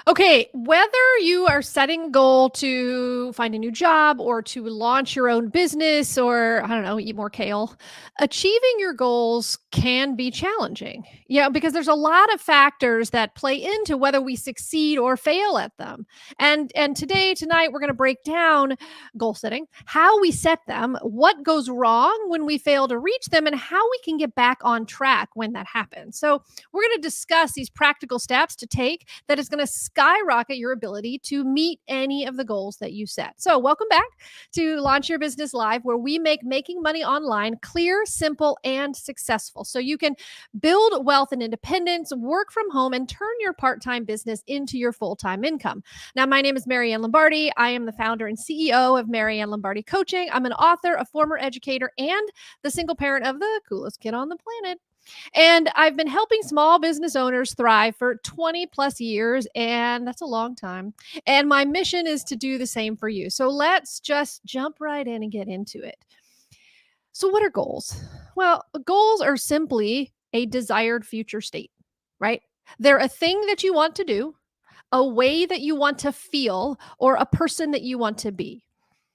Okay, whether you are setting a goal to find a new job or to launch your own business or, I don't know, eat more kale, achieving your goals can be challenging. Yeah, because there's a lot of factors that play into whether we succeed or fail at them. And tonight we're going to break down goal setting, how we set them, what goes wrong when we fail to reach them, and how we can get back on track when that happens. So, we're going to discuss these practical steps to take that is going to skyrocket your ability to meet any of the goals that you set. So, welcome back to Launch Your Business Live, where we make making money online clear, simple, and successful. So you can build wealth and independence, work from home, and turn your part-time business into your full-time income. Now, my name is Marianne Lombardi. I am the founder and CEO of Marianne Lombardi Coaching. I'm an author, a former educator, and the single parent of the coolest kid on the planet. And I've been helping small business owners thrive for 20 plus years, and that's a long time. And my mission is to do the same for you. So let's just jump right in and get into it. So, what are goals? Well, goals are simply a desired future state, right? They're a thing that you want to do, a way that you want to feel, or a person that you want to be.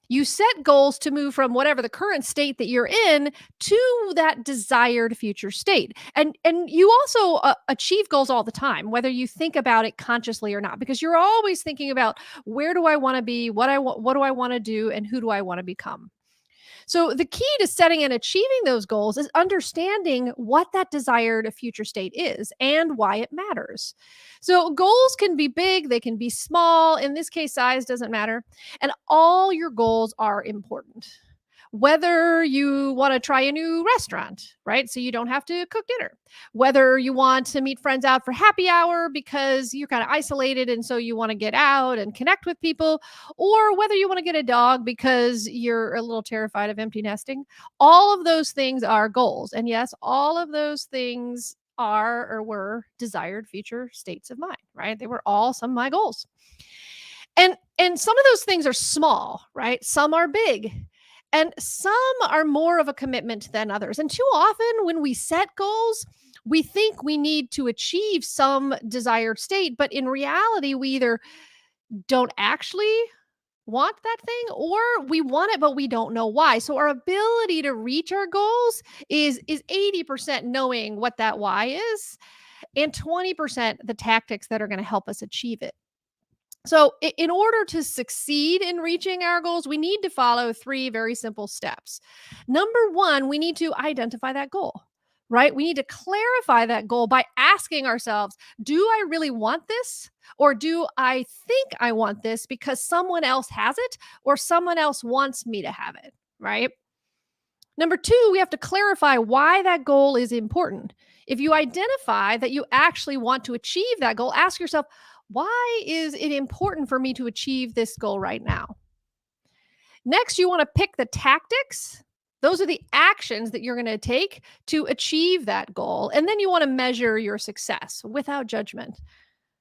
You set goals to move from whatever the current state that you're in to that desired future state. And you also achieve goals all the time, whether you think about it consciously or not, because you're always thinking about where do I want to be, what do I want to do, and who do I want to become. So, the key to setting and achieving those goals is understanding what that desired future state is and why it matters. So, goals can be big, they can be small. In this case, size doesn't matter. And all your goals are important. Whether you want to try a new restaurant, right? So you don't have to cook dinner. Whether you want to meet friends out for happy hour because you're kind of isolated and so you want to get out and connect with people, or whether you want to get a dog because you're a little terrified of empty nesting. All of those things are goals. And yes, all of those things are or were desired future states of mind, right? They were all some of my goals. And some of those things are small, right? Some are big. And some are more of a commitment than others. And too often when we set goals, we think we need to achieve some desired state, but in reality, we either don't actually want that thing or we want it but we don't know why. So our ability to reach our goals is 80% knowing what that why is and 20% the tactics that are going to help us achieve it. So, in order to succeed in reaching our goals, we need to follow three very simple steps. Number one, we need to identify that goal, right? We need to clarify that goal by asking ourselves, do I really want this? Or do I think I want this because someone else has it or someone else wants me to have it, right? Number two, we have to clarify why that goal is important. If you identify that you actually want to achieve that goal, ask yourself, why is it important for me to achieve this goal right now? Next, you want to pick the tactics. Those are the actions that you're going to take to achieve that goal. And then you want to measure your success without judgment,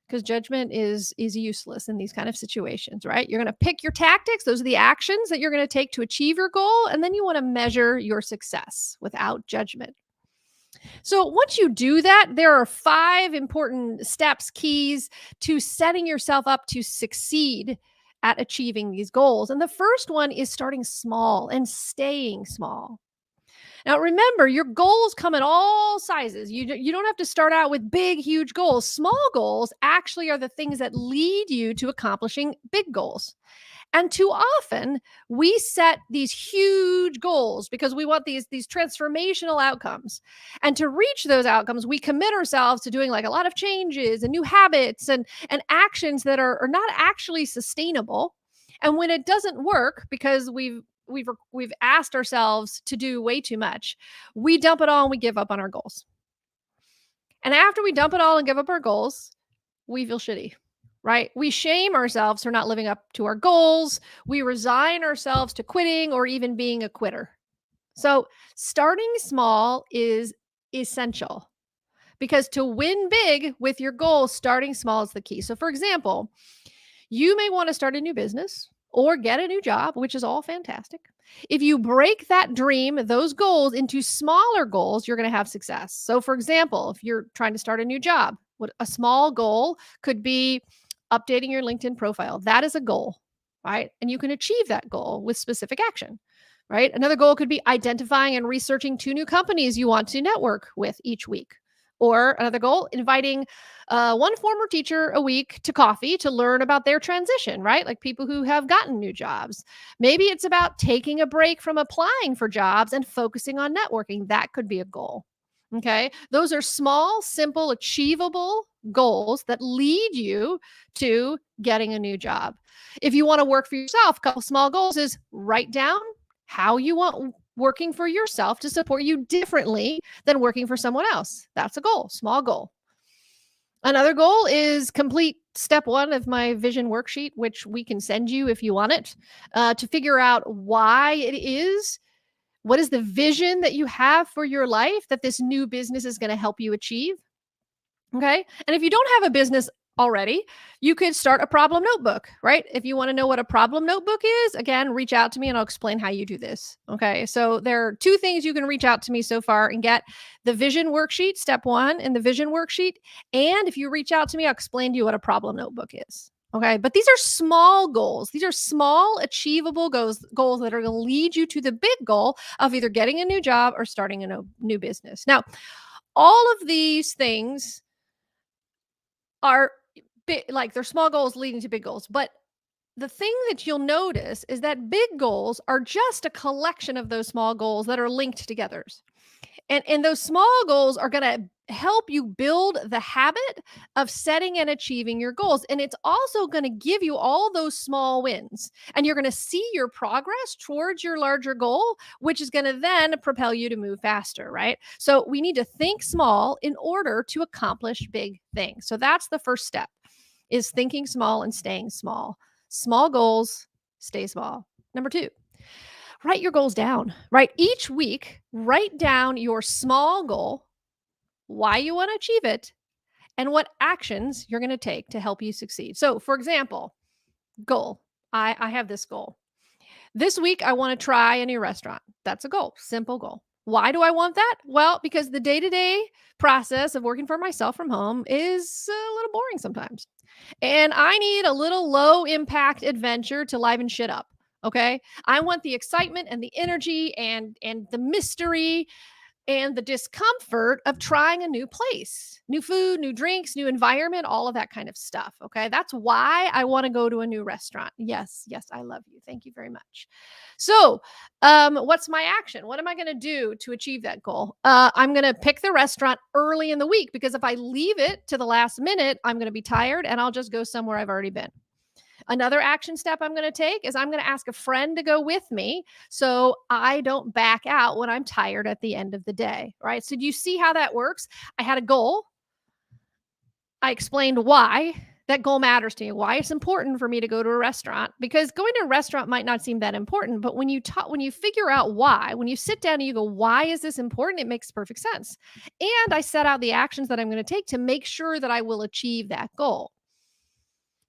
because judgment is useless in these kind of situations, right? You're going to pick your tactics. Those are the actions that you're going to take to achieve your goal. And then you want to measure your success without judgment. So once you do that, there are 5 important steps, keys to setting yourself up to succeed at achieving these goals. And the first one is starting small and staying small. Now, remember, your goals come in all sizes. You don't have to start out with big, huge goals. Small goals actually are the things that lead you to accomplishing big goals. And too often we set these huge goals because we want these transformational outcomes. And to reach those outcomes, we commit ourselves to doing like a lot of changes and new habits and actions that are not actually sustainable. And when it doesn't work because we've asked ourselves to do way too much, we dump it all and we give up on our goals. And after we dump it all and give up our goals, we feel shitty. Right? We shame ourselves for not living up to our goals. We resign ourselves to quitting or even being a quitter. So starting small is essential because to win big with your goals, starting small is the key. So for example, you may want to start a new business or get a new job, which is all fantastic. If you break that dream, those goals into smaller goals, you're going to have success. So for example, if you're trying to start a new job, what a small goal could be, updating your LinkedIn profile. That is a goal, right? And you can achieve that goal with specific action, right? Another goal could be identifying and researching 2 new companies you want to network with each week. Or another goal, inviting one former teacher a week to coffee to learn about their transition, right? Like people who have gotten new jobs. Maybe it's about taking a break from applying for jobs and focusing on networking. That could be a goal. Okay. Those are small, simple, achievable goals that lead you to getting a new job. If you want to work for yourself, a couple small goals is write down how you want working for yourself to support you differently than working for someone else. That's a goal, small goal. Another goal is complete step 1 of my vision worksheet, which we can send you if you want it, to figure out why it is. What is the vision that you have for your life that this new business is going to help you achieve? Okay. And if you don't have a business already, you could start a problem notebook, right? If you want to know what a problem notebook is, again, reach out to me and I'll explain how you do this. Okay. So there are 2 things you can reach out to me so far and get: the vision worksheet, step 1 in the vision worksheet. And if you reach out to me, I'll explain to you what a problem notebook is. Okay. But these are small goals. These are small, achievable goals that are going to lead you to the big goal of either getting a new job or starting a new business. Now, all of these things are big, like they're small goals leading to big goals. But the thing that you'll notice is that big goals are just a collection of those small goals that are linked together. And those small goals are going to help you build the habit of setting and achieving your goals. And it's also going to give you all those small wins. And you're going to see your progress towards your larger goal, which is going to then propel you to move faster, right? So we need to think small in order to accomplish big things. So that's the first step, is thinking small and staying small. Small goals, stay small. Number 2. Write your goals down, right? Each week, write down your small goal, why you want to achieve it, and what actions you're going to take to help you succeed. So, for example, goal. I have this goal. This week, I want to try a new restaurant. That's a goal, simple goal. Why do I want that? Well, because the day-to-day process of working for myself from home is a little boring sometimes. And I need a little low-impact adventure to liven shit up. Okay. I want the excitement and the energy and the mystery and the discomfort of trying a new place, new food, new drinks, new environment, all of that kind of stuff. Okay. That's why I want to go to a new restaurant. Yes. Yes. I love you. Thank you very much. So, what's my action? What am I going to do to achieve that goal? I'm going to pick the restaurant early in the week, because if I leave it to the last minute, I'm going to be tired and I'll just go somewhere I've already been. Another action step I'm going to take is I'm going to ask a friend to go with me so I don't back out when I'm tired at the end of the day, right? So do you see how that works? I had a goal. I explained why that goal matters to me, why it's important for me to go to a restaurant, because going to a restaurant might not seem that important, but when you figure out why, when you sit down and you go, why is this important? It makes perfect sense. And I set out the actions that I'm going to take to make sure that I will achieve that goal.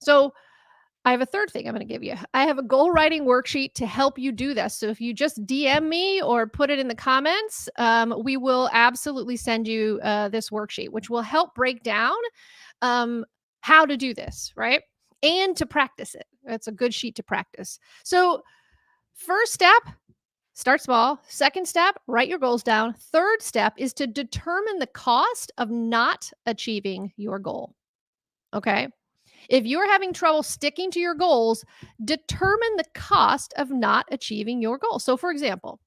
So I have a third thing I'm going to give you. I have a goal writing worksheet to help you do this. So if you just DM me or put it in the comments, we will absolutely send you this worksheet, which will help break down how to do this, right? And to practice it. It's a good sheet to practice. So first step, start small. Second step, write your goals down. Third step is to determine the cost of not achieving your goal. Okay. If you're having trouble sticking to your goals, determine the cost of not achieving your goal. So, for example,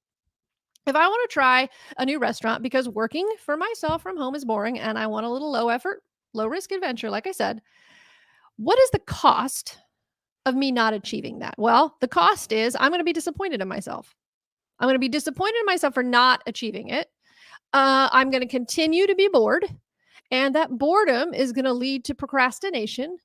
if I want to try a new restaurant because working for myself from home is boring and I want a little low effort, low risk adventure, like I said, what is the cost of me not achieving that? Well, the cost is I'm going to be disappointed in myself. I'm going to be disappointed in myself for not achieving it. I'm going to continue to be bored, and that boredom is going to lead to procrastination,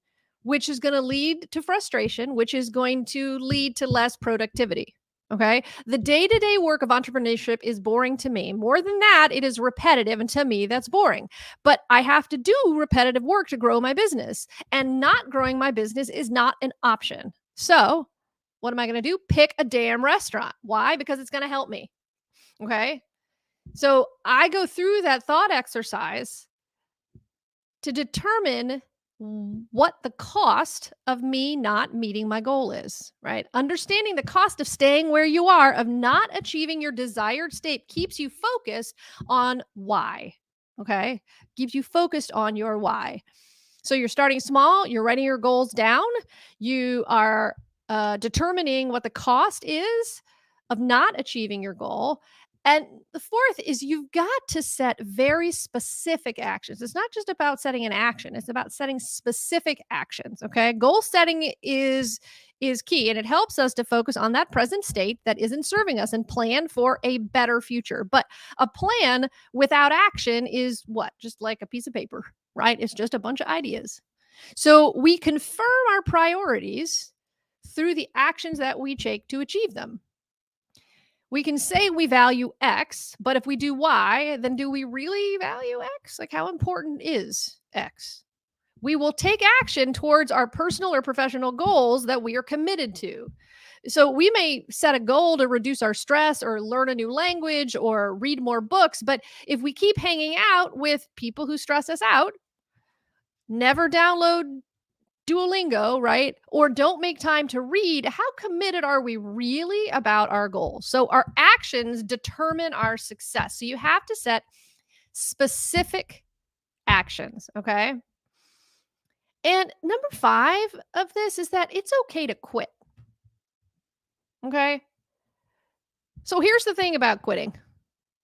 which is going to lead to frustration, which is going to lead to less productivity. Okay. The day-to-day work of entrepreneurship is boring to me. More than that, it is repetitive. And to me, that's boring. But I have to do repetitive work to grow my business. And not growing my business is not an option. So what am I going to do? Pick a damn restaurant. Why? Because it's going to help me. Okay. So I go through that thought exercise to determine what the cost of me not meeting my goal is, right? Understanding the cost of staying where you are, of not achieving your desired state, keeps you focused on why. Okay. Keeps you focused on your why. So you're starting small, you're writing your goals down, you are determining what the cost is of not achieving your goal. And the fourth is you've got to set very specific actions. It's not just about setting an action, it's about setting specific actions. Okay. Goal setting is key, and it helps us to focus on that present state that isn't serving us and plan for a better future. But a plan without action is what? Just like a piece of paper, right? It's just a bunch of ideas. So we confirm our priorities through the actions that we take to achieve them. We can say we value X, but if we do Y, then do we really value X? Like, how important is X? We will take action towards our personal or professional goals that we are committed to. So we may set a goal to reduce our stress or learn a new language or read more books, but if we keep hanging out with people who stress us out, never download Duolingo, right? Or don't make time to read, how committed are we really about our goals? So our actions determine our success. So you have to set specific actions, okay? And number 5 of this is that it's okay to quit. Okay? So here's the thing about quitting.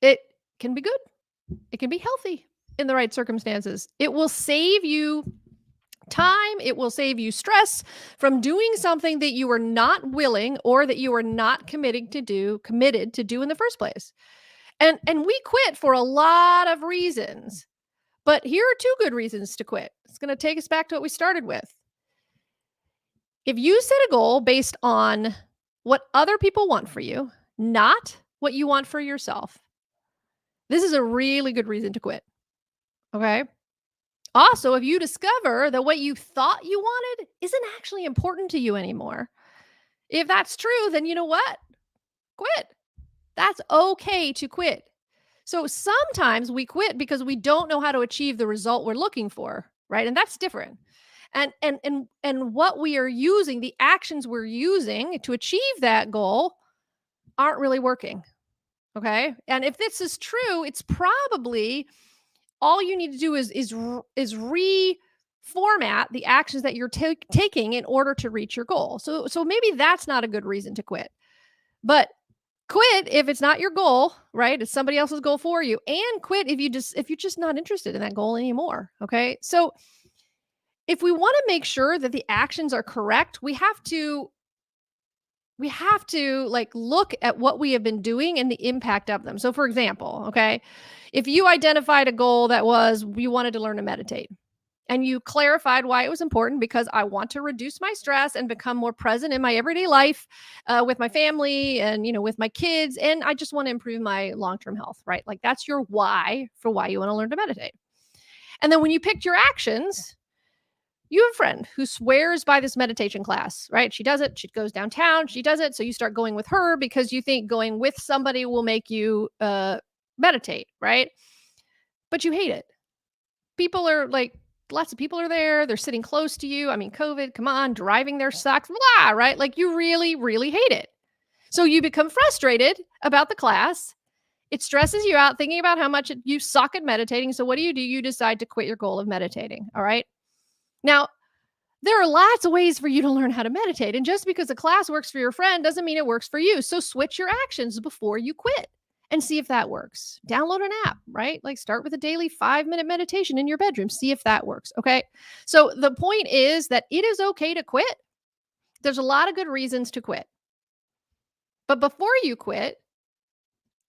It can be good. It can be healthy in the right circumstances. It will save you time. It will save you stress from doing something that you are not willing or that you are not committed to do in the first place. And we quit for a lot of reasons. But here are 2 good reasons to quit. It's going to take us back to what we started with. If you set a goal based on what other people want for you, not what you want for yourself, this is a really good reason to quit. Okay? Also, if you discover that what you thought you wanted isn't actually important to you anymore, if that's true, then you know what? Quit. That's okay to quit. So sometimes we quit because we don't know how to achieve the result we're looking for, right? And that's different. And what we are using, the actions we're using to achieve that goal aren't really working. Okay? And if this is true, it's probably all you need to do is reformat the actions that you're taking in order to reach your goal. So maybe that's not a good reason to quit. But quit if it's not your goal, right? It's somebody else's goal for you. And quit if you're just not interested in that goal anymore. Okay? So if we want to make sure that the actions are correct, we have to like look at what we have been doing and the impact of them. So for example, okay, if you identified a goal that was you wanted to learn to meditate and you clarified why it was important, because I want to reduce my stress and become more present in my everyday life with my family and, with my kids. And I just want to improve my long-term health, right? Like that's your why for why you want to learn to meditate. And then when you picked your actions, you have a friend who swears by this meditation class, right? She does it. She goes downtown. She does it. So you start going with her because you think going with somebody will make you meditate, right? But you hate it. People are like, lots of people are there. They're sitting close to you. I mean, COVID, come on, driving there sucks, blah, right? Like you really, really hate it. So you become frustrated about the class. It stresses you out thinking about how much you suck at meditating. So what do? You decide to quit your goal of meditating. All right. Now, there are lots of ways for you to learn how to meditate. And just because a class works for your friend doesn't mean it works for you. So switch your actions before you quit and see if that works. Download an app, right? Like start with a daily 5-minute meditation in your bedroom. See if that works. Okay. So the point is that it is okay to quit. There's a lot of good reasons to quit. But before you quit,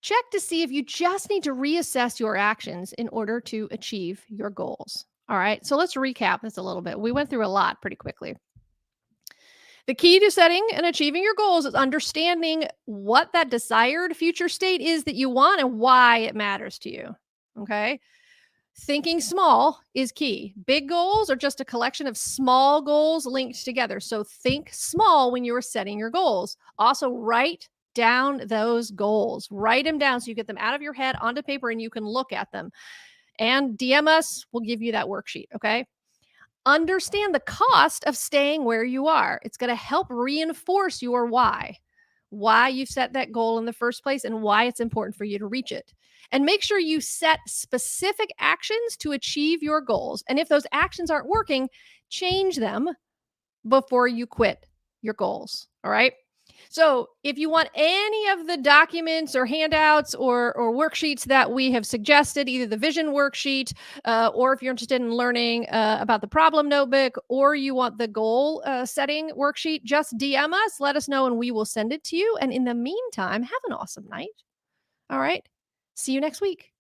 check to see if you just need to reassess your actions in order to achieve your goals. All right, so let's recap this a little bit. We went through a lot pretty quickly. The key to setting and achieving your goals is understanding what that desired future state is that you want and why it matters to you. Okay. Thinking small is key. Big goals are just a collection of small goals linked together. So think small when you are setting your goals. Also, write down those goals. Write them down so you get them out of your head onto paper and you can look at them. And DM us, we'll give you that worksheet, okay? Understand the cost of staying where you are. It's going to help reinforce your why you set that goal in the first place and why it's important for you to reach it. And make sure you set specific actions to achieve your goals. And if those actions aren't working, change them before you quit your goals. All right. So, if you want any of the documents or handouts or worksheets that we have suggested, either the vision worksheet, or if you're interested in learning about the problem notebook, or you want the goal setting worksheet, just DM us, let us know, and we will send it to you. And in the meantime, have an awesome night. All right. See you next week.